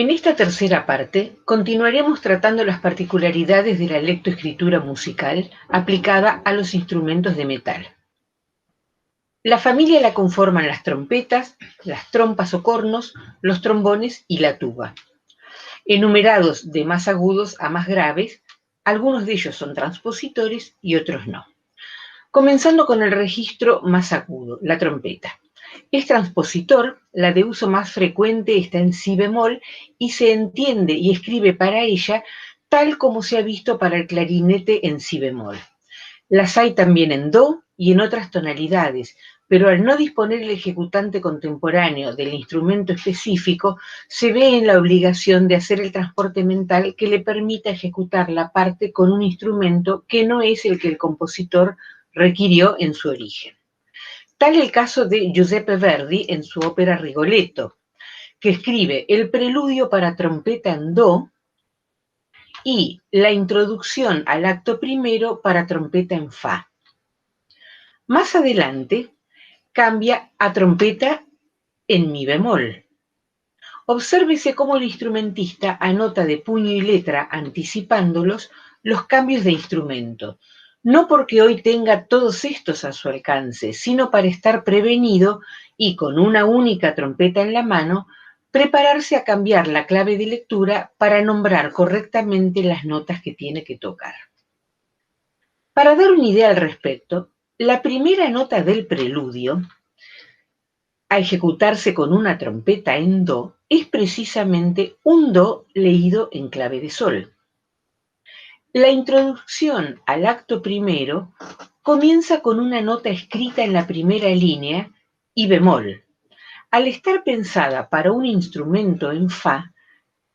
En esta tercera parte continuaremos tratando las particularidades de la lectoescritura musical aplicada a los instrumentos de metal. La familia la conforman las trompetas, las trompas o cornos, los trombones y la tuba. Enumerados de más agudos a más graves, algunos de ellos son transpositores y otros no. Comenzando con el registro más agudo, la trompeta. Es transpositor, la de uso más frecuente está en si bemol y se entiende y escribe para ella tal como se ha visto para el clarinete en si bemol. Las hay también en do y en otras tonalidades, pero al no disponer el ejecutante contemporáneo del instrumento específico, se ve en la obligación de hacer el transporte mental que le permita ejecutar la parte con un instrumento que no es el que el compositor requirió en su origen. Tal el caso de Giuseppe Verdi en su ópera Rigoletto, que escribe el preludio para trompeta en do y la introducción al acto primero para trompeta en fa. Más adelante cambia a trompeta en mi bemol. Obsérvese cómo el instrumentista anota de puño y letra, anticipándolos, los cambios de instrumento, no porque hoy tenga todos estos a su alcance, sino para estar prevenido y con una única trompeta en la mano, prepararse a cambiar la clave de lectura para nombrar correctamente las notas que tiene que tocar. Para dar una idea al respecto, la primera nota del preludio, a ejecutarse con una trompeta en do, es precisamente un do leído en clave de sol. La introducción al acto primero comienza con una nota escrita en la primera línea y bemol. Al estar pensada para un instrumento en fa,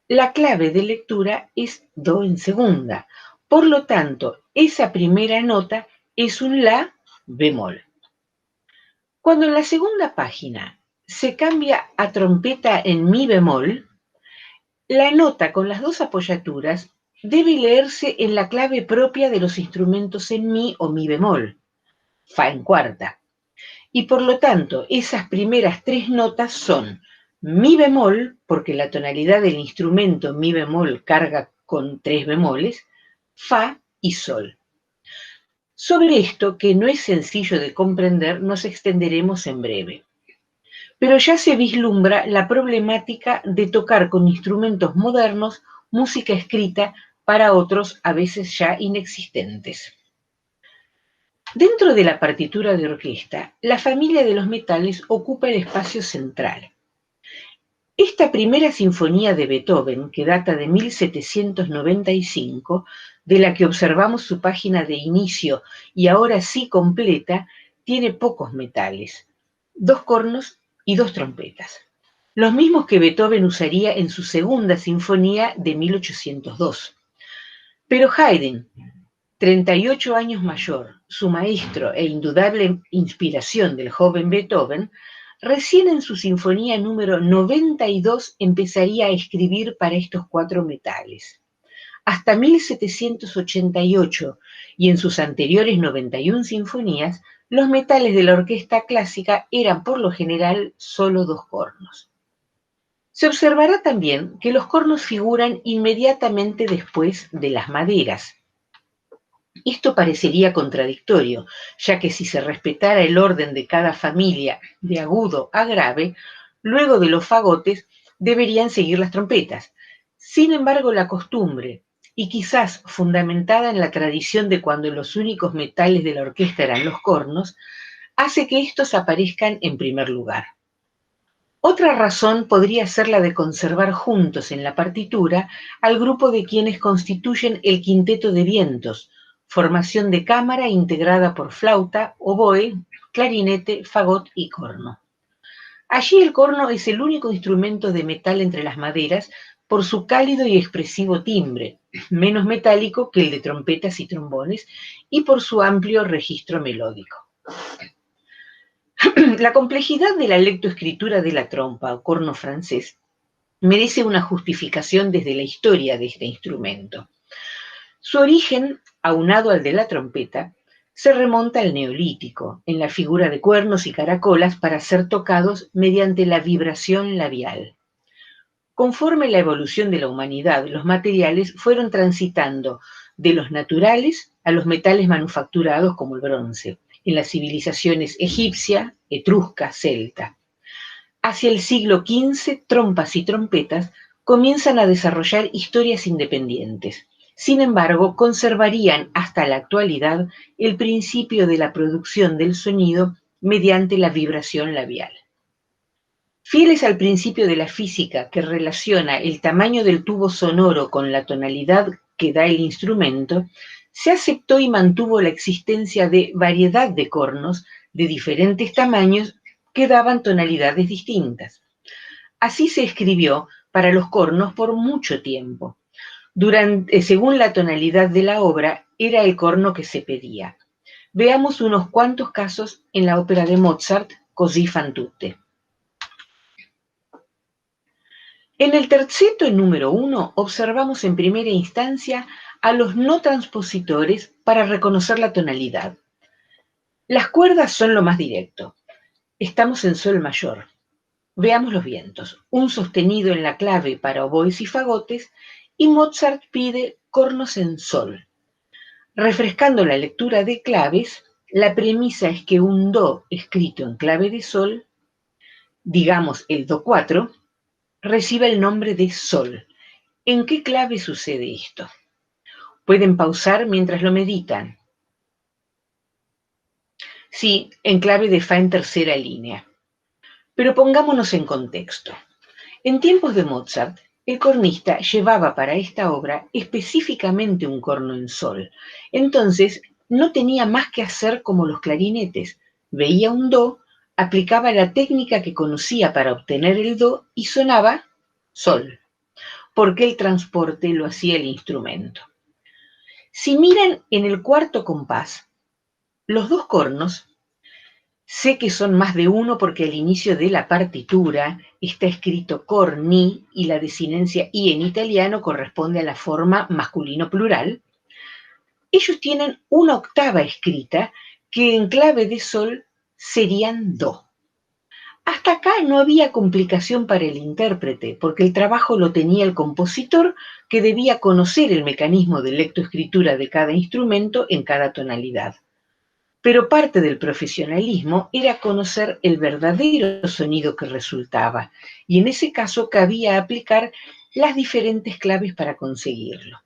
la clave de lectura es do en segunda. Por lo tanto, esa primera nota es un la bemol. Cuando en la segunda página se cambia a trompeta en mi bemol, la nota con las dos apoyaturas debe leerse en la clave propia de los instrumentos en mi o mi bemol, fa en cuarta. Y por lo tanto, esas primeras tres notas son mi bemol, porque la tonalidad del instrumento mi bemol carga con tres bemoles, fa y sol. Sobre esto, que no es sencillo de comprender, nos extenderemos en breve. Pero ya se vislumbra la problemática de tocar con instrumentos modernos música escrita para otros a veces ya inexistentes. Dentro de la partitura de orquesta, la familia de los metales ocupa el espacio central. Esta primera sinfonía de Beethoven, que data de 1795, de la que observamos su página de inicio y ahora sí completa, tiene pocos metales, 2 cornos y 2 trompetas, los mismos que Beethoven usaría en su segunda sinfonía de 1802. Pero Haydn, 38 años mayor, su maestro e indudable inspiración del joven Beethoven, recién en su sinfonía número 92 empezaría a escribir para estos 4 metales. Hasta 1788 y en sus anteriores 91 sinfonías, los metales de la orquesta clásica eran por lo general solo 2 cornos. Se observará también que los cornos figuran inmediatamente después de las maderas. Esto parecería contradictorio, ya que si se respetara el orden de cada familia de agudo a grave, luego de los fagotes deberían seguir las trompetas. Sin embargo, la costumbre, y quizás fundamentada en la tradición de cuando los únicos metales de la orquesta eran los cornos, hace que estos aparezcan en primer lugar. Otra razón podría ser la de conservar juntos en la partitura al grupo de quienes constituyen el quinteto de vientos, formación de cámara integrada por flauta, oboe, clarinete, fagot y corno. Allí el corno es el único instrumento de metal entre las maderas por su cálido y expresivo timbre, menos metálico que el de trompetas y trombones, y por su amplio registro melódico. La complejidad de la lectoescritura de la trompa o corno francés merece una justificación desde la historia de este instrumento. Su origen, aunado al de la trompeta, se remonta al Neolítico, en la figura de cuernos y caracolas para ser tocados mediante la vibración labial. Conforme la evolución de la humanidad, los materiales fueron transitando de los naturales a los metales manufacturados como el bronce, en las civilizaciones egipcia, etrusca, celta. Hacia el siglo XV, trompas y trompetas comienzan a desarrollar historias independientes. Sin embargo, conservarían hasta la actualidad el principio de la producción del sonido mediante la vibración labial. Fieles al principio de la física que relaciona el tamaño del tubo sonoro con la tonalidad que da el instrumento, se aceptó y mantuvo la existencia de variedad de cornos de diferentes tamaños que daban tonalidades distintas. Así se escribió para los cornos por mucho tiempo. Según la tonalidad de la obra, era el corno que se pedía. Veamos unos cuantos casos en la ópera de Mozart, Così fan tutte. En el terceto número 1 observamos en primera instancia a los no transpositores para reconocer la tonalidad. Las cuerdas son lo más directo. Estamos en sol mayor. Veamos los vientos. Un sostenido en la clave para oboes y fagotes, y Mozart pide cornos en sol. Refrescando la lectura de claves, la premisa es que un do escrito en clave de sol, digamos el do 4, reciba el nombre de sol. ¿En qué clave sucede esto? Pueden pausar mientras lo meditan. Sí, en clave de fa en tercera línea. Pero pongámonos en contexto. En tiempos de Mozart, el cornista llevaba para esta obra específicamente un corno en sol. Entonces, no tenía más que hacer como los clarinetes. Veía un do, aplicaba la técnica que conocía para obtener el do y sonaba sol, porque el transporte lo hacía el instrumento. Si miran en el cuarto compás, los dos cornos, sé que son más de uno porque al inicio de la partitura está escrito corni y la desinencia i en italiano corresponde a la forma masculino plural. Ellos tienen una octava escrita que en clave de sol serían do. Hasta acá no había complicación para el intérprete, porque el trabajo lo tenía el compositor, que debía conocer el mecanismo de lectoescritura de cada instrumento en cada tonalidad. Pero parte del profesionalismo era conocer el verdadero sonido que resultaba, y en ese caso cabía aplicar las diferentes claves para conseguirlo.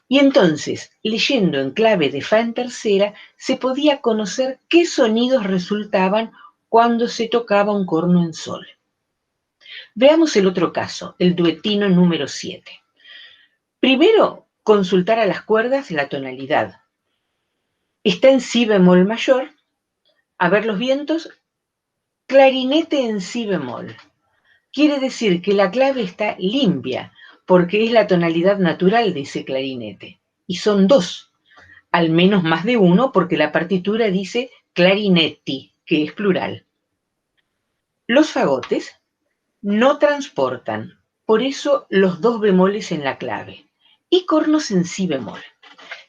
Y entonces, leyendo en clave de fa en tercera, se podía conocer qué sonidos resultaban cuando se tocaba un corno en sol. Veamos el otro caso, el duetino número 7. Primero, consultar a las cuerdas la tonalidad. Está en si bemol mayor. A ver los vientos, clarinete en si bemol. Quiere decir que la clave está limpia, porque es la tonalidad natural de ese clarinete. Y son dos, al menos más de uno, porque la partitura dice clarinetti, que es plural. Los fagotes no transportan, por eso los dos bemoles en la clave. Y cornos en si bemol.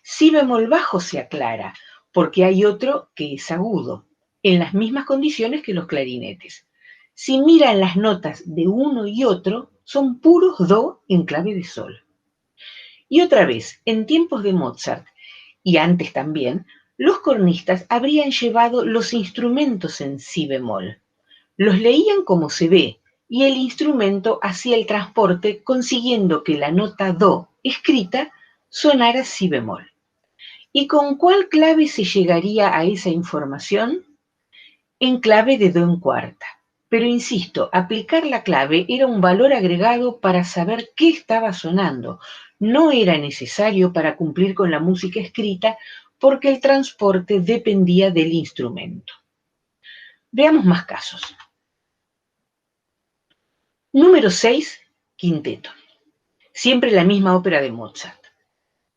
Si bemol bajo se aclara, porque hay otro que es agudo, en las mismas condiciones que los clarinetes. Si miran las notas de uno y otro, son puros do en clave de sol. Y otra vez, en tiempos de Mozart, y antes también, los cornistas habrían llevado los instrumentos en si bemol. Los leían como se ve, y el instrumento hacía el transporte consiguiendo que la nota do escrita sonara si bemol. ¿Y con cuál clave se llegaría a esa información? En clave de do en cuarta. Pero insisto, aplicar la clave era un valor agregado para saber qué estaba sonando. No era necesario para cumplir con la música escrita porque el transporte dependía del instrumento. Veamos más casos. Número 6, quinteto. Siempre la misma ópera de Mozart.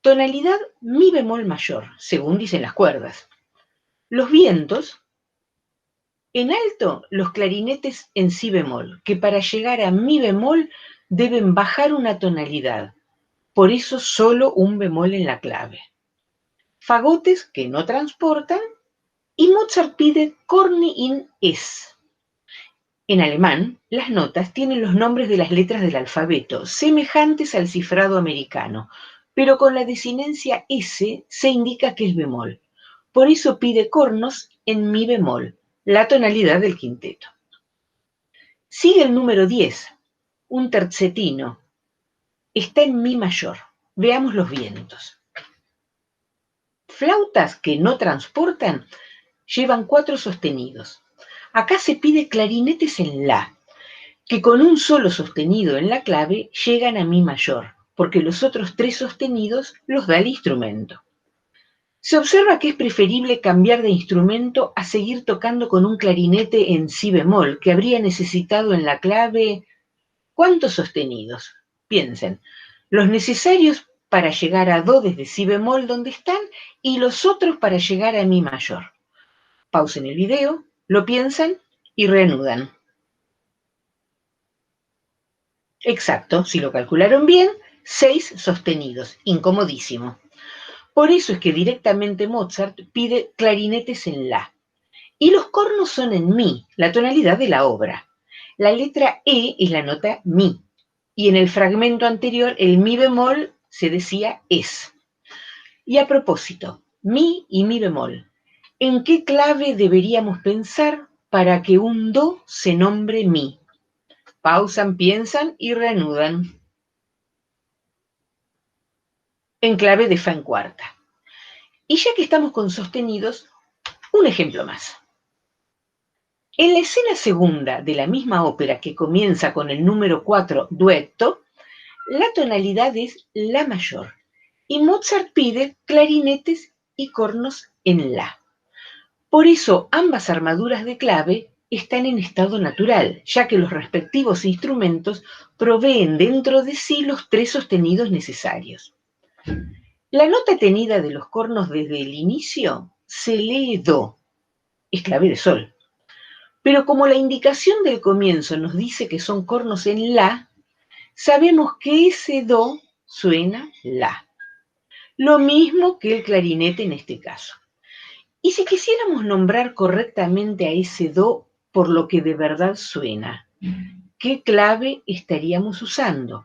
Tonalidad mi bemol mayor, según dicen las cuerdas. Los vientos, en alto, los clarinetes en si bemol, que para llegar a mi bemol deben bajar una tonalidad. Por eso solo un bemol en la clave. Fagotes que no transportan, y Mozart pide corni in es. En alemán, las notas tienen los nombres de las letras del alfabeto, semejantes al cifrado americano, pero con la desinencia S se indica que es bemol. Por eso pide cornos en mi bemol, la tonalidad del quinteto. Sigue el número 10, un tercetino. Está en mi mayor. Veamos los vientos. Flautas que no transportan llevan 4 sostenidos. Acá se pide clarinetes en la, que con un solo sostenido en la clave llegan a mi mayor, porque los otros 3 sostenidos los da el instrumento. Se observa que es preferible cambiar de instrumento a seguir tocando con un clarinete en si bemol, que habría necesitado en la clave. ¿Cuántos sostenidos? Piensen, los necesarios para llegar a do desde si bemol donde están y los otros para llegar a mi mayor. Pausen el video, lo piensan y reanudan. Exacto, si lo calcularon bien, 6 sostenidos, incomodísimo. Por eso es que directamente Mozart pide clarinetes en la. Y los cornos son en mi, la tonalidad de la obra. La letra E es la nota mi. Y en el fragmento anterior, el mi bemol se decía es. Y a propósito, mi y mi bemol, ¿en qué clave deberíamos pensar para que un do se nombre mi? Pausan, piensan y reanudan. En clave de fa en cuarta. Y ya que estamos con sostenidos, un ejemplo más. En la escena segunda de la misma ópera que comienza con el número 4, duetto, la tonalidad es la mayor y Mozart pide clarinetes y cornos en la. Por eso ambas armaduras de clave están en estado natural, ya que los respectivos instrumentos proveen dentro de sí los 3 sostenidos necesarios. La nota tenida de los cornos desde el inicio se lee do, es clave de sol. Pero como la indicación del comienzo nos dice que son cornos en la, sabemos que ese do suena la. Lo mismo que el clarinete en este caso. Y si quisiéramos nombrar correctamente a ese do por lo que de verdad suena, ¿qué clave estaríamos usando?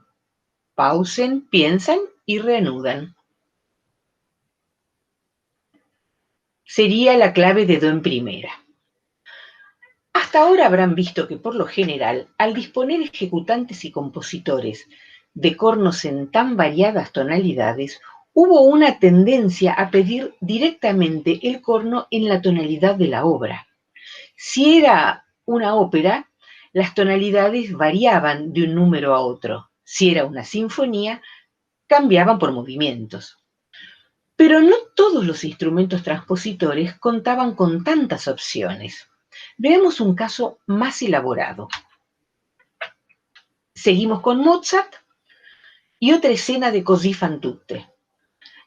Pausen, piensan y reanudan. Sería la clave de do en primera. Hasta ahora habrán visto que por lo general, al disponer ejecutantes y compositores de cornos en tan variadas tonalidades, hubo una tendencia a pedir directamente el corno en la tonalidad de la obra. Si era una ópera, las tonalidades variaban de un número a otro. Si era una sinfonía, cambiaban por movimientos. Pero no todos los instrumentos transpositores contaban con tantas opciones. Veamos un caso más elaborado. Seguimos con Mozart y otra escena de Così fan tutte.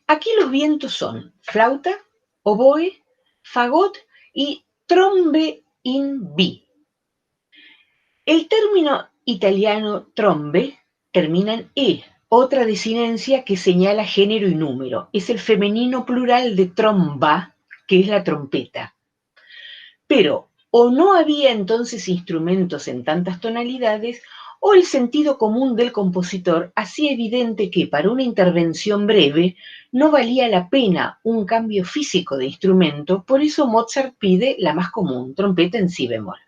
Aquí los vientos son flauta, oboe, fagot y trombe in B. El término italiano trombe termina en E, otra desinencia que señala género y número. Es el femenino plural de tromba, que es la trompeta. Pero o no había entonces instrumentos en tantas tonalidades, o el sentido común del compositor hacía evidente que para una intervención breve no valía la pena un cambio físico de instrumento, por eso Mozart pide la más común, trompeta en si bemol.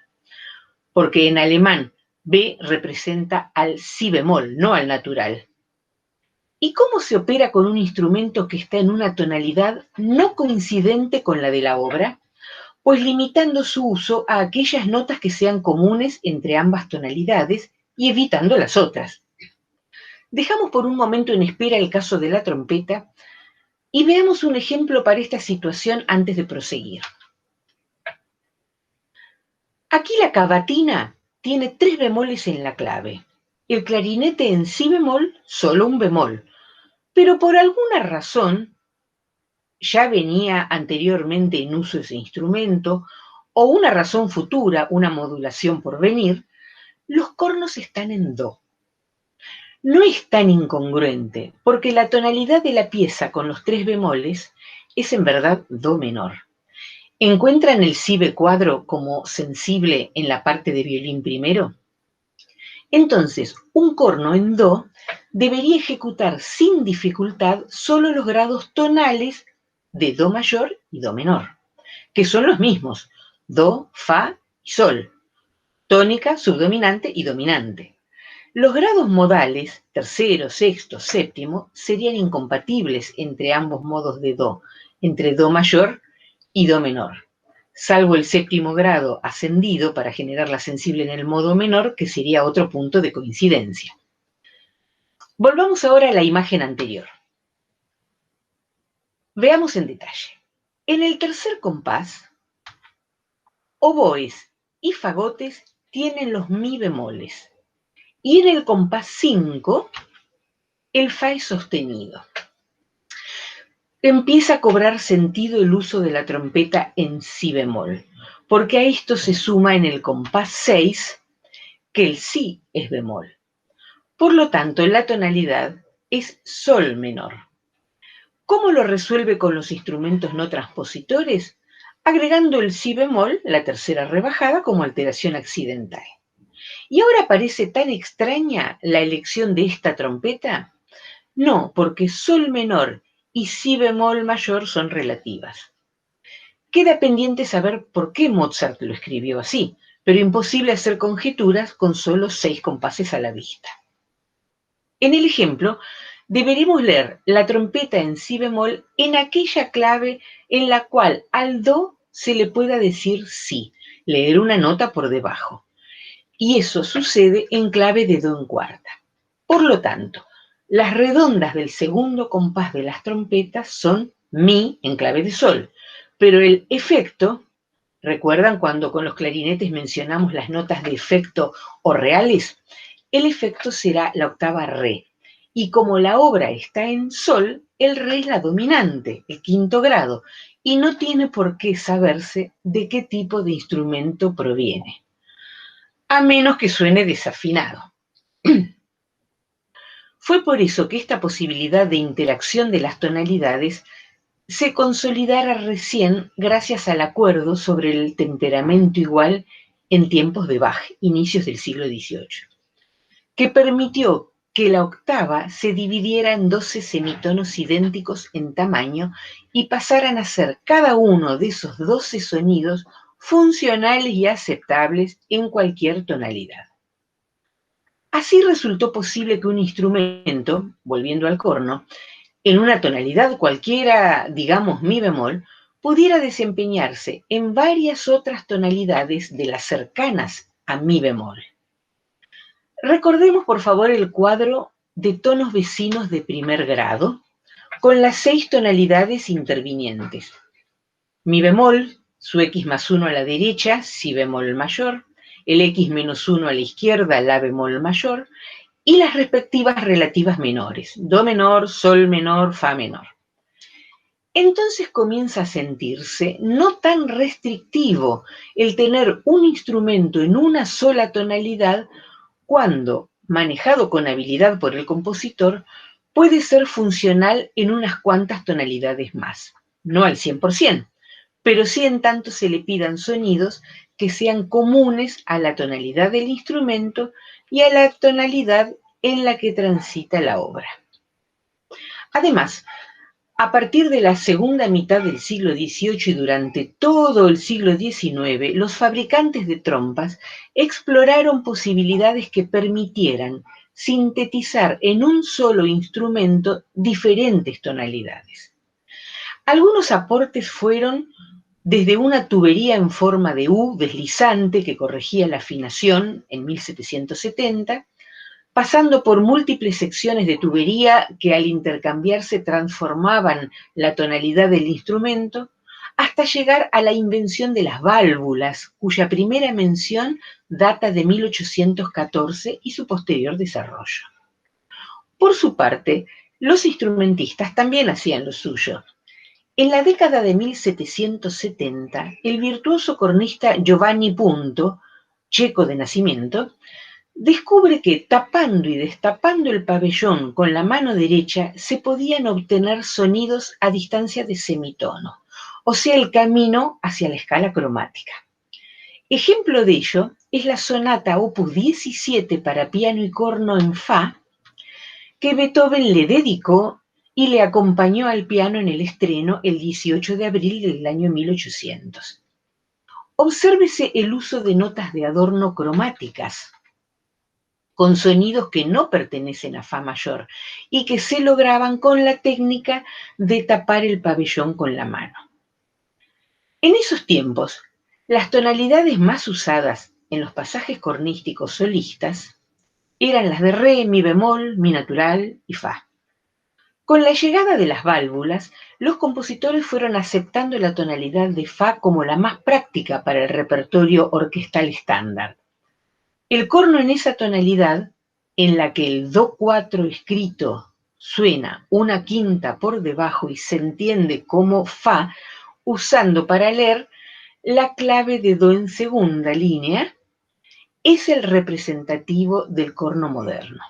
Porque en alemán B representa al si bemol, no al natural. ¿Y cómo se opera con un instrumento que está en una tonalidad no coincidente con la de la obra? Pues limitando su uso a aquellas notas que sean comunes entre ambas tonalidades y evitando las otras. Dejamos por un momento en espera el caso de la trompeta y veamos un ejemplo para esta situación antes de proseguir. Aquí la cavatina tiene 3 bemoles en la clave. El clarinete en si bemol, solo un bemol. Pero por alguna razón, ya venía anteriormente en uso ese instrumento, o una razón futura, una modulación por venir, los cornos están en do. No es tan incongruente, porque la tonalidad de la pieza con los 3 bemoles es en verdad do menor. ¿Encuentran el si cuadro como sensible en la parte de violín primero? Entonces, un corno en do debería ejecutar sin dificultad solo los grados tonales de do mayor y do menor, que son los mismos, do, fa y sol, tónica, subdominante y dominante. Los grados modales, tercero, sexto, séptimo, serían incompatibles entre ambos modos de do, entre do mayor y do menor, salvo el séptimo grado ascendido para generar la sensible en el modo menor, que sería otro punto de coincidencia. Volvamos ahora a la imagen anterior. Veamos en detalle. En el tercer compás, oboes y fagotes tienen los mi bemoles, y en el compás 5, el fa es sostenido. Empieza a cobrar sentido el uso de la trompeta en si bemol, porque a esto se suma en el compás 6 que el si es bemol. Por lo tanto, la tonalidad es sol menor. ¿Cómo lo resuelve con los instrumentos no transpositores? Agregando el si bemol, la tercera rebajada, como alteración accidental. ¿Y ahora parece tan extraña la elección de esta trompeta? No, porque sol menor y si bemol mayor son relativas. Queda pendiente saber por qué Mozart lo escribió así, pero imposible hacer conjeturas con solo 6 compases a la vista. En el ejemplo, deberemos leer la trompeta en si bemol en aquella clave en la cual al do se le pueda decir si, leer una nota por debajo. Y eso sucede en clave de do en cuarta. Por lo tanto, las redondas del segundo compás de las trompetas son mi en clave de sol, pero el efecto, ¿recuerdan cuando con los clarinetes mencionamos las notas de efecto o reales? El efecto será la octava re, y como la obra está en sol, el re es la dominante, el quinto grado, y no tiene por qué saberse de qué tipo de instrumento proviene, a menos que suene desafinado. Fue por eso que esta posibilidad de interacción de las tonalidades se consolidara recién gracias al acuerdo sobre el temperamento igual en tiempos de Bach, inicios del siglo XVIII, que permitió que la octava se dividiera en 12 semitonos idénticos en tamaño y pasaran a ser cada uno de esos 12 sonidos funcionales y aceptables en cualquier tonalidad. Así resultó posible que un instrumento, volviendo al corno, en una tonalidad cualquiera, digamos mi bemol, pudiera desempeñarse en varias otras tonalidades de las cercanas a mi bemol. Recordemos, por favor, el cuadro de tonos vecinos de primer grado, con las 6 tonalidades intervinientes. Mi bemol, su x más 1 a la derecha, si bemol mayor, el x menos 1 a la izquierda, la bemol mayor, y las respectivas relativas menores, do menor, sol menor, fa menor. Entonces comienza a sentirse no tan restrictivo el tener un instrumento en una sola tonalidad cuando, manejado con habilidad por el compositor, puede ser funcional en unas cuantas tonalidades más. No al 100%, pero sí en tanto se le pidan sonidos que sean comunes a la tonalidad del instrumento y a la tonalidad en la que transita la obra. Además, a partir de la segunda mitad del siglo XVIII y durante todo el siglo XIX, los fabricantes de trompas exploraron posibilidades que permitieran sintetizar en un solo instrumento diferentes tonalidades. Algunos aportes fueron desde una tubería en forma de U deslizante que corregía la afinación en 1770, pasando por múltiples secciones de tubería que al intercambiarse transformaban la tonalidad del instrumento, hasta llegar a la invención de las válvulas, cuya primera mención data de 1814 y su posterior desarrollo. Por su parte, los instrumentistas también hacían lo suyo. En la década de 1770, el virtuoso cornista Giovanni Punto, checo de nacimiento, descubre que tapando y destapando el pabellón con la mano derecha se podían obtener sonidos a distancia de semitono, o sea, el camino hacia la escala cromática. Ejemplo de ello es la sonata opus 17 para piano y corno en fa, que Beethoven le dedicó y le acompañó al piano en el estreno el 18 de abril del año 1800. Obsérvese el uso de notas de adorno cromáticas, con sonidos que no pertenecen a fa mayor y que se lograban con la técnica de tapar el pabellón con la mano. En esos tiempos, las tonalidades más usadas en los pasajes cornísticos solistas eran las de re, mi bemol, mi natural y fa. Con la llegada de las válvulas, los compositores fueron aceptando la tonalidad de fa como la más práctica para el repertorio orquestal estándar. El corno en esa tonalidad, en la que el do4 escrito suena una quinta por debajo y se entiende como fa, usando para leer la clave de do en segunda línea, es el representativo del corno moderno.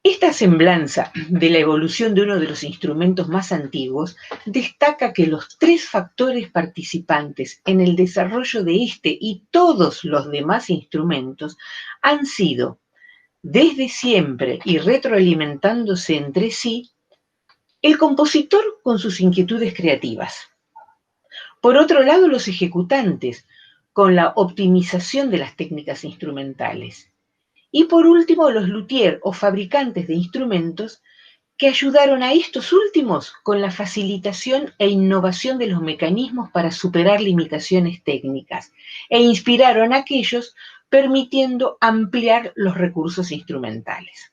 Esta semblanza de la evolución de uno de los instrumentos más antiguos destaca que los tres factores participantes en el desarrollo de este y todos los demás instrumentos han sido, desde siempre y retroalimentándose entre sí, el compositor con sus inquietudes creativas. Por otro lado, los ejecutantes, con la optimización de las técnicas instrumentales. Y por último, los luthiers o fabricantes de instrumentos que ayudaron a estos últimos con la facilitación e innovación de los mecanismos para superar limitaciones técnicas e inspiraron a aquellos permitiendo ampliar los recursos instrumentales.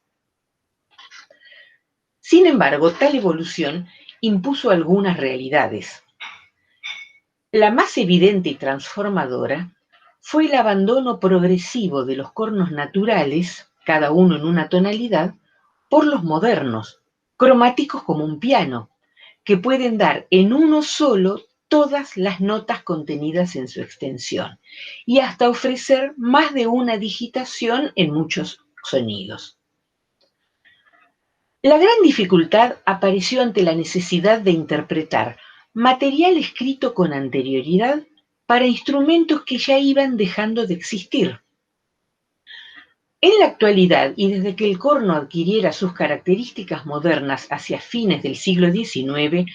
Sin embargo, tal evolución impuso algunas realidades. La más evidente y transformadora fue el abandono progresivo de los cornos naturales, cada uno en una tonalidad, por los modernos, cromáticos como un piano, que pueden dar en uno solo todas las notas contenidas en su extensión y hasta ofrecer más de una digitación en muchos sonidos. La gran dificultad apareció ante la necesidad de interpretar material escrito con anterioridad para instrumentos que ya iban dejando de existir. En la actualidad, y desde que el corno adquiriera sus características modernas hacia fines del siglo XIX,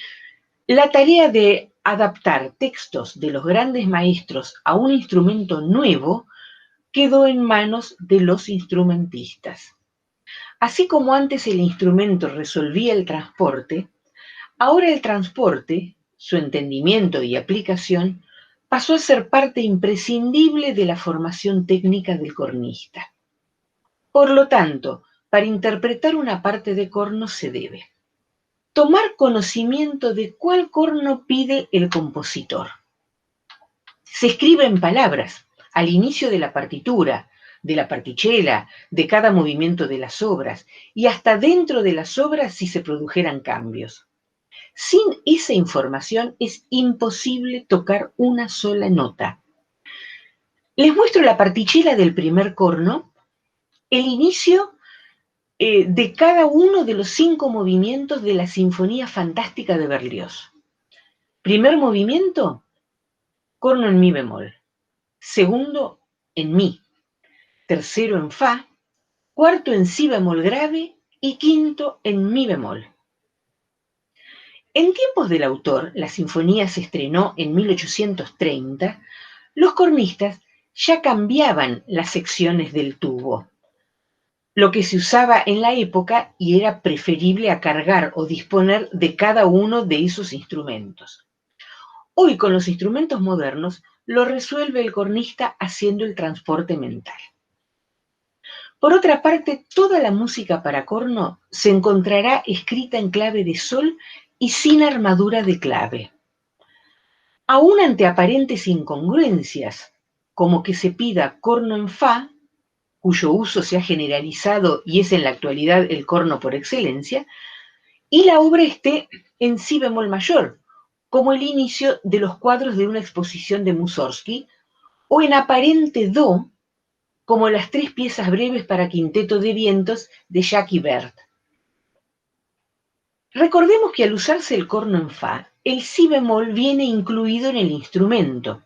la tarea de adaptar textos de los grandes maestros a un instrumento nuevo quedó en manos de los instrumentistas. Así como antes el instrumento resolvía el transporte, ahora el transporte, su entendimiento y aplicación, pasó a ser parte imprescindible de la formación técnica del cornista. Por lo tanto, para interpretar una parte de corno se debe tomar conocimiento de cuál corno pide el compositor. Se escribe en palabras, al inicio de la partitura, de la particella, de cada movimiento de las obras, y hasta dentro de las obras si se produjeran cambios. Sin esa información es imposible tocar una sola nota. Les muestro la particella del primer corno, el inicio de cada uno de los 5 movimientos de la Sinfonía Fantástica de Berlioz. Primer movimiento, corno en mi bemol. Segundo, en mi. Tercero, en fa. Cuarto, en si bemol grave. Y quinto, en mi bemol. En tiempos del autor, la sinfonía se estrenó en 1830, los cornistas ya cambiaban las secciones del tubo, lo que se usaba en la época y era preferible a cargar o disponer de cada uno de esos instrumentos. Hoy, con los instrumentos modernos, lo resuelve el cornista haciendo el transporte mental. Por otra parte, toda la música para corno se encontrará escrita en clave de sol y sin armadura de clave. Aún ante aparentes incongruencias, como que se pida corno en fa, cuyo uso se ha generalizado y es en la actualidad el corno por excelencia, y la obra esté en si bemol mayor, como el inicio de los cuadros de una exposición de Mussorgsky, o en aparente do, como las 3 piezas breves para quinteto de vientos de Jacques Ibert. Recordemos que al usarse el corno en fa, el si bemol viene incluido en el instrumento.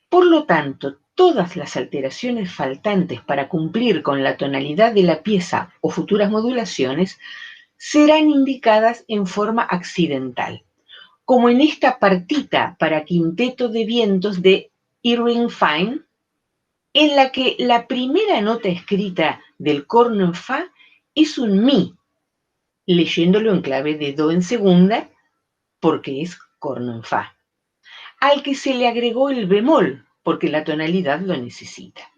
Por lo tanto, todas las alteraciones faltantes para cumplir con la tonalidad de la pieza o futuras modulaciones serán indicadas en forma accidental, como en esta partita para quinteto de vientos de Irving Fine, en la que la primera nota escrita del corno en fa es un mi, leyéndolo en clave de do en segunda, porque es corno en fa, al que se le agregó el bemol, porque la tonalidad lo necesita.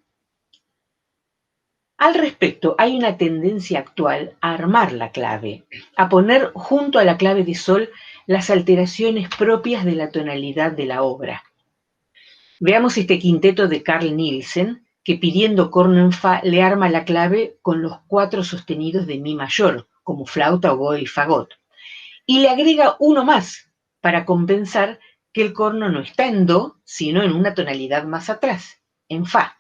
Al respecto, hay una tendencia actual a armar la clave, a poner junto a la clave de sol las alteraciones propias de la tonalidad de la obra. Veamos este quinteto de Carl Nielsen, que pidiendo corno en fa le arma la clave con los 4 sostenidos de mi mayor, como flauta, oboe y fagot, y le agrega uno más para compensar que el corno no está en do, sino en una tonalidad más atrás, en fa.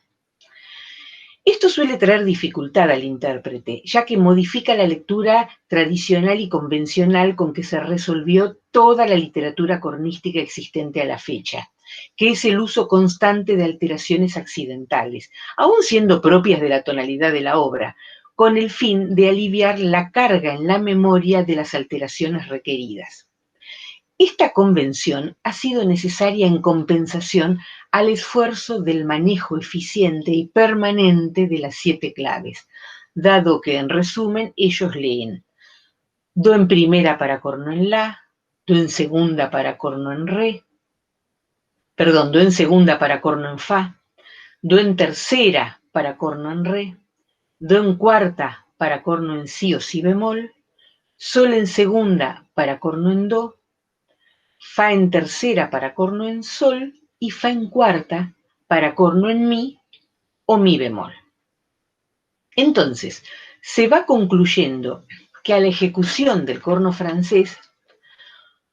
Esto suele traer dificultad al intérprete, ya que modifica la lectura tradicional y convencional con que se resolvió toda la literatura cornística existente a la fecha, que es el uso constante de alteraciones accidentales, aun siendo propias de la tonalidad de la obra, con el fin de aliviar la carga en la memoria de las alteraciones requeridas. Esta convención ha sido necesaria en compensación al esfuerzo del manejo eficiente y permanente de las 7 claves, dado que, en resumen, ellos leen do en primera para corno en la, do en segunda para corno en re, perdón, do en segunda para corno en fa, do en tercera para corno en re, do en cuarta para corno en si o si bemol, sol en segunda para corno en do, fa en tercera para corno en sol y fa en cuarta para corno en mi o mi bemol. Entonces, se va concluyendo que a la ejecución del corno francés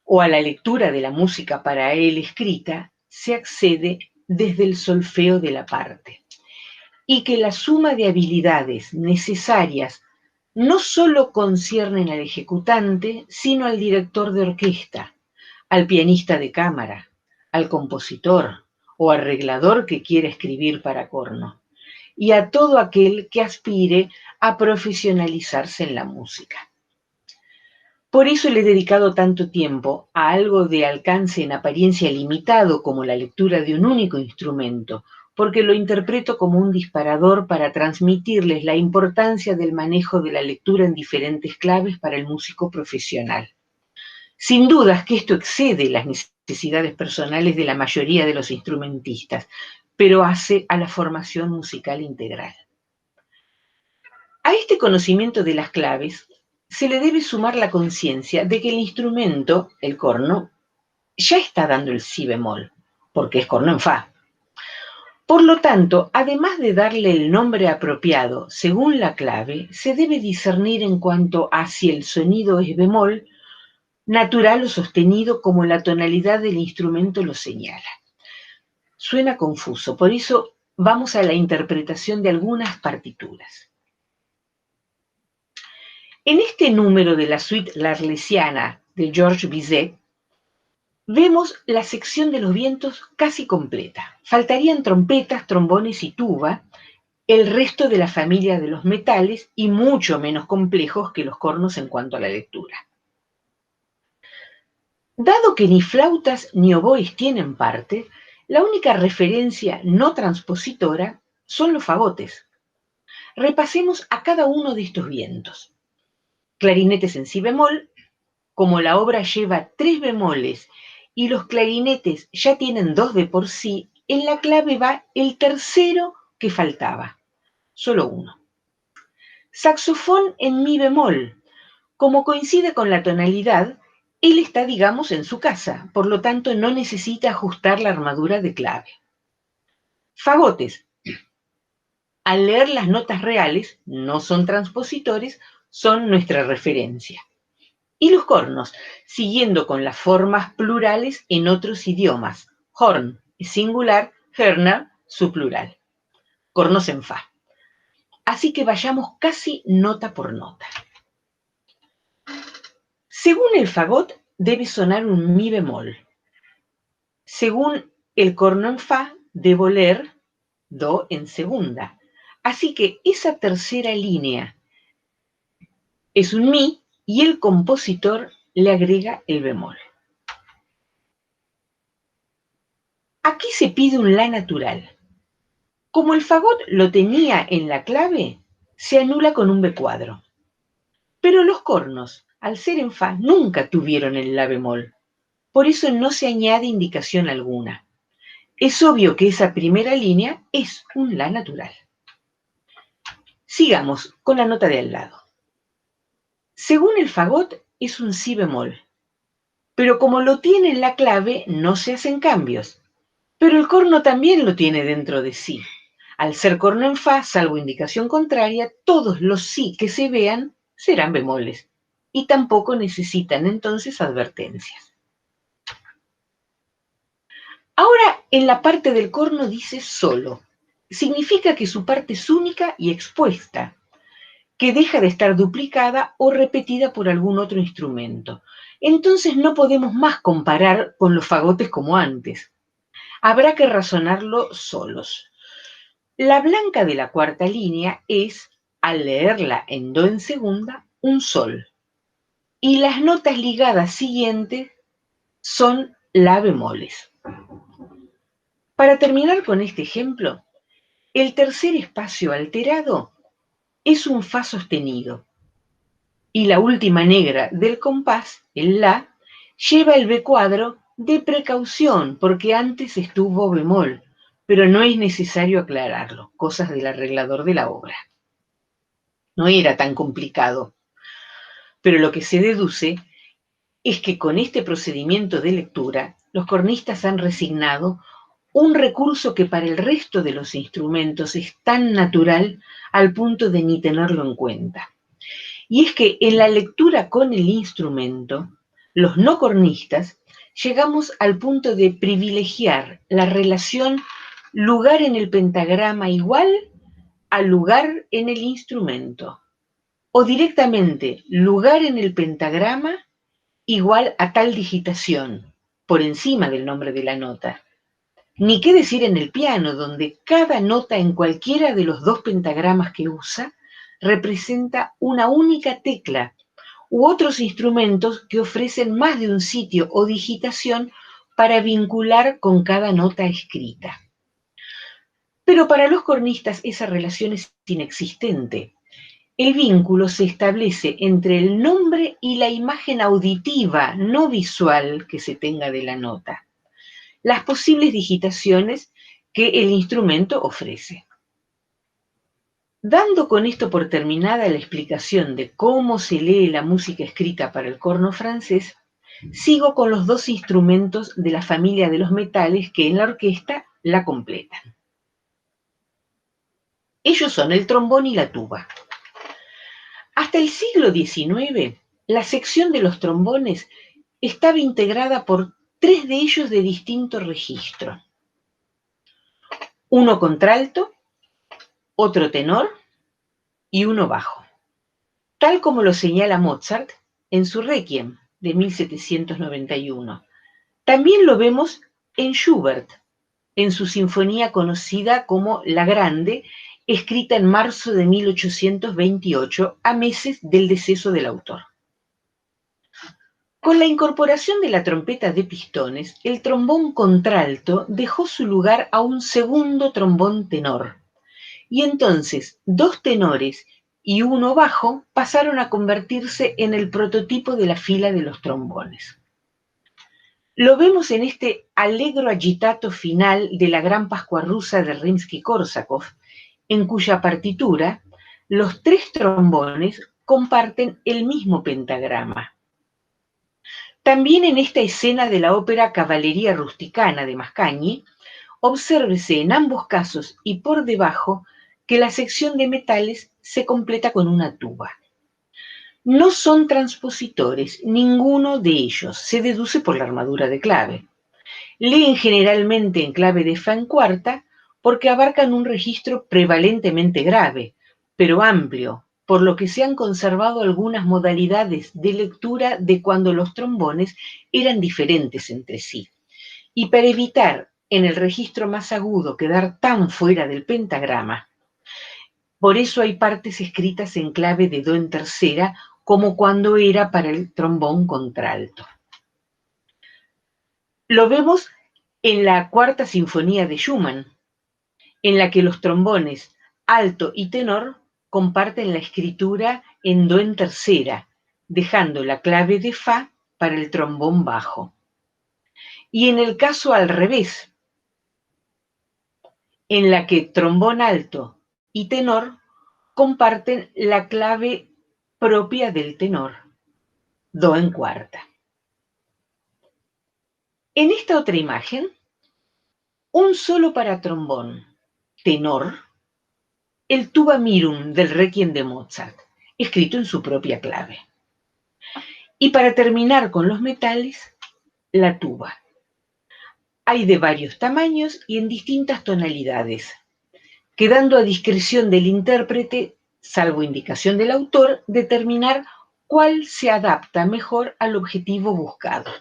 o a la lectura de la música para él escrita se accede desde el solfeo de la parte y que la suma de habilidades necesarias no solo conciernen al ejecutante, sino al director de orquesta, al pianista de cámara, al compositor o arreglador que quiera escribir para corno, y a todo aquel que aspire a profesionalizarse en la música. Por eso le he dedicado tanto tiempo a algo de alcance en apariencia limitado como la lectura de un único instrumento, porque lo interpreto como un disparador para transmitirles la importancia del manejo de la lectura en diferentes claves para el músico profesional. Sin dudas que esto excede las necesidades personales de la mayoría de los instrumentistas, pero hace a la formación musical integral. A este conocimiento de las claves se le debe sumar la conciencia de que el instrumento, el corno, ya está dando el si bemol, porque es corno en fa. Por lo tanto, además de darle el nombre apropiado según la clave, se debe discernir en cuanto a si el sonido es bemol, natural o sostenido como la tonalidad del instrumento lo señala. Suena confuso, por eso vamos a la interpretación de algunas partituras. En este número de la suite larlesiana de Georges Bizet, vemos la sección de los vientos casi completa. Faltarían trompetas, trombones y tuba, el resto de la familia de los metales y mucho menos complejos que los cornos en cuanto a la lectura. Dado que ni flautas ni oboes tienen parte, la única referencia no transpositora son los fagotes. Repasemos a cada uno de estos vientos. Clarinetes en si bemol, como la obra lleva 3 bemoles y los clarinetes ya tienen 2 de por sí, en la clave va el tercero que faltaba, solo uno. Saxofón en mi bemol, como coincide con la tonalidad, él está, digamos, en su casa, por lo tanto no necesita ajustar la armadura de clave. Fagotes, al leer las notas reales, no son transpositores, son nuestra referencia. Y los cornos, siguiendo con las formas plurales en otros idiomas. Horn es singular, Hörner su plural. Cornos en fa. Así que vayamos casi nota por nota. Según el fagot, debe sonar un mi bemol. Según el corno en fa, debo leer do en segunda. Así que esa tercera línea es un mi y el compositor le agrega el bemol. Aquí se pide un la natural. Como el fagot lo tenía en la clave, se anula con un B cuadro. Pero los cornos, al ser en fa, nunca tuvieron el la bemol. Por eso no se añade indicación alguna. Es obvio que esa primera línea es un la natural. Sigamos con la nota de al lado. Según el fagot, es un si bemol. Pero como lo tiene en la clave, no se hacen cambios. Pero el corno también lo tiene dentro de sí. Al ser corno en fa, salvo indicación contraria, todos los sí que se vean serán bemoles. Y tampoco necesitan entonces advertencias. Ahora, en la parte del corno dice solo. Significa que su parte es única y expuesta, que deja de estar duplicada o repetida por algún otro instrumento. Entonces no podemos más comparar con los fagotes como antes. Habrá que razonarlo solos. La blanca de la cuarta línea es, al leerla en do en segunda, un sol. Y las notas ligadas siguientes son la bemoles. Para terminar con este ejemplo, el tercer espacio alterado es un fa sostenido. Y la última negra del compás, el la, lleva el B cuadro de precaución, porque antes estuvo bemol, pero no es necesario aclararlo, cosas del arreglador de la obra. No era tan complicado. Pero lo que se deduce es que con este procedimiento de lectura, los cornistas han resignado un recurso que para el resto de los instrumentos es tan natural al punto de ni tenerlo en cuenta. Y es que en la lectura con el instrumento, los no cornistas llegamos al punto de privilegiar la relación lugar en el pentagrama igual al lugar en el instrumento, o directamente lugar en el pentagrama igual a tal digitación, por encima del nombre de la nota. Ni qué decir en el piano, donde cada nota en cualquiera de los dos pentagramas que usa representa una única tecla, u otros instrumentos que ofrecen más de un sitio o digitación para vincular con cada nota escrita. Pero para los cornistas esa relación es inexistente. El vínculo se establece entre el nombre y la imagen auditiva, no visual, que se tenga de la nota. Las posibles digitaciones que el instrumento ofrece. Dando con esto por terminada la explicación de cómo se lee la música escrita para el corno francés, sigo con los dos instrumentos de la familia de los metales que en la orquesta la completan. Ellos son el trombón y la tuba. Hasta el siglo XIX, la sección de los trombones estaba integrada por tres de ellos de distinto registro. Uno contralto, otro tenor y uno bajo, tal como lo señala Mozart en su Requiem de 1791. También lo vemos en Schubert, en su sinfonía conocida como La Grande, escrita en marzo de 1828, a meses del deceso del autor. Con la incorporación de la trompeta de pistones, el trombón contralto dejó su lugar a un segundo trombón tenor, y entonces dos tenores y uno bajo pasaron a convertirse en el prototipo de la fila de los trombones. Lo vemos en este allegro agitato final de la Gran Pascua Rusa de Rimsky-Korsakov, en cuya partitura los tres trombones comparten el mismo pentagrama. También en esta escena de la ópera Cavalleria Rusticana de Mascagni, obsérvese en ambos casos y por debajo que la sección de metales se completa con una tuba. No son transpositores, ninguno de ellos, se deduce por la armadura de clave. Leen generalmente en clave de fa en cuarta porque abarcan un registro prevalentemente grave, pero amplio, por lo que se han conservado algunas modalidades de lectura de cuando los trombones eran diferentes entre sí. Y para evitar en el registro más agudo quedar tan fuera del pentagrama, por eso hay partes escritas en clave de do en tercera, como cuando era para el trombón contralto. Lo vemos en la Cuarta Sinfonía de Schumann, en la que los trombones alto y tenor comparten la escritura en do en tercera, dejando la clave de fa para el trombón bajo. Y en el caso al revés, en la que trombón alto y tenor comparten la clave propia del tenor, do en cuarta. En esta otra imagen, un solo para trombón, tenor, el tuba mirum del Requiem de Mozart, escrito en su propia clave. Y para terminar con los metales, la tuba. Hay de varios tamaños y en distintas tonalidades, quedando a discreción del intérprete, salvo indicación del autor, determinar cuál se adapta mejor al objetivo buscado.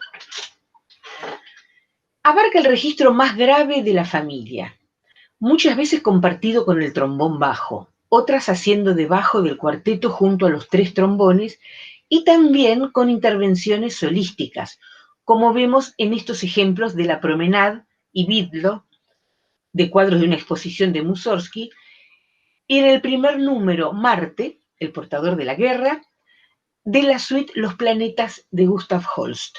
Abarca el registro más grave de la familia, muchas veces compartido con el trombón bajo, otras haciendo de bajo del cuarteto junto a los tres trombones y también con intervenciones solísticas, como vemos en estos ejemplos de la Promenade y Vidlo, de cuadros de una exposición de Mussorgsky, y en el primer número Marte, el portador de la guerra, de la suite Los planetas de Gustav Holst.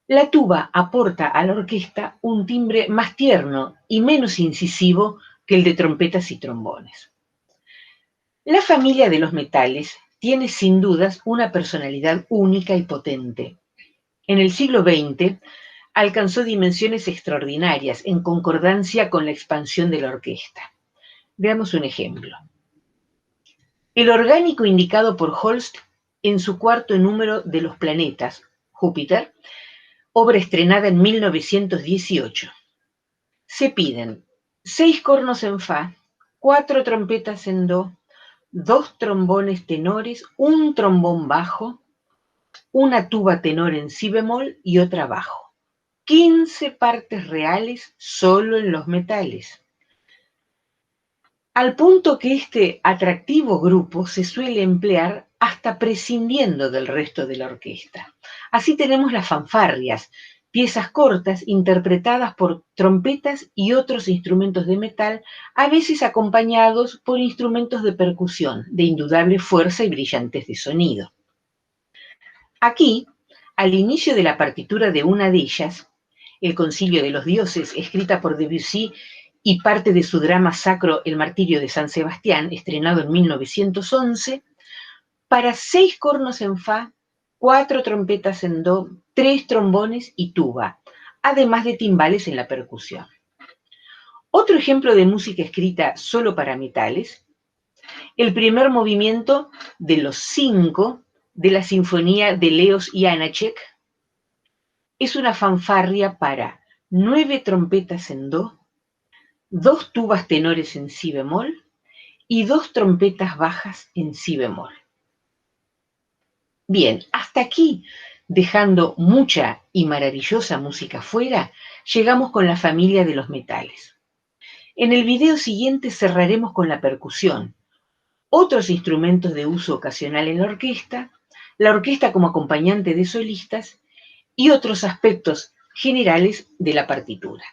La tuba aporta a la orquesta un timbre más tierno y menos incisivo que el de trompetas y trombones. La familia de los metales tiene sin dudas una personalidad única y potente. En el siglo XX alcanzó dimensiones extraordinarias en concordancia con la expansión de la orquesta. Veamos un ejemplo. El orgánico indicado por Holst en su cuarto número de Los planetas, Júpiter, obra estrenada en 1918. Se piden 6 cornos en fa, 4 trompetas en do, 2 trombones tenores, un trombón bajo, una tuba tenor en si bemol y otra bajo. 15 partes reales solo en los metales. Al punto que este atractivo grupo se suele emplear hasta prescindiendo del resto de la orquesta. Así tenemos las fanfarrias, piezas cortas interpretadas por trompetas y otros instrumentos de metal, a veces acompañados por instrumentos de percusión de indudable fuerza y brillantez de sonido. Aquí, al inicio de la partitura de una de ellas, El Concilio de los Dioses, escrita por Debussy, y parte de su drama sacro El martirio de San Sebastián, estrenado en 1911, para 6 cornos en fa, 4 trompetas en do, 3 trombones y tuba, además de timbales en la percusión. Otro ejemplo de música escrita solo para metales, el primer movimiento de los 5 de la Sinfonía de Leos Janáček, es una fanfarria para 9 trompetas en do, 2 tubas tenores en si bemol y 2 trompetas bajas en si bemol. Bien, hasta aquí, dejando mucha y maravillosa música fuera, llegamos con la familia de los metales. En el video siguiente cerraremos con la percusión, otros instrumentos de uso ocasional en la orquesta como acompañante de solistas y otros aspectos generales de la partitura.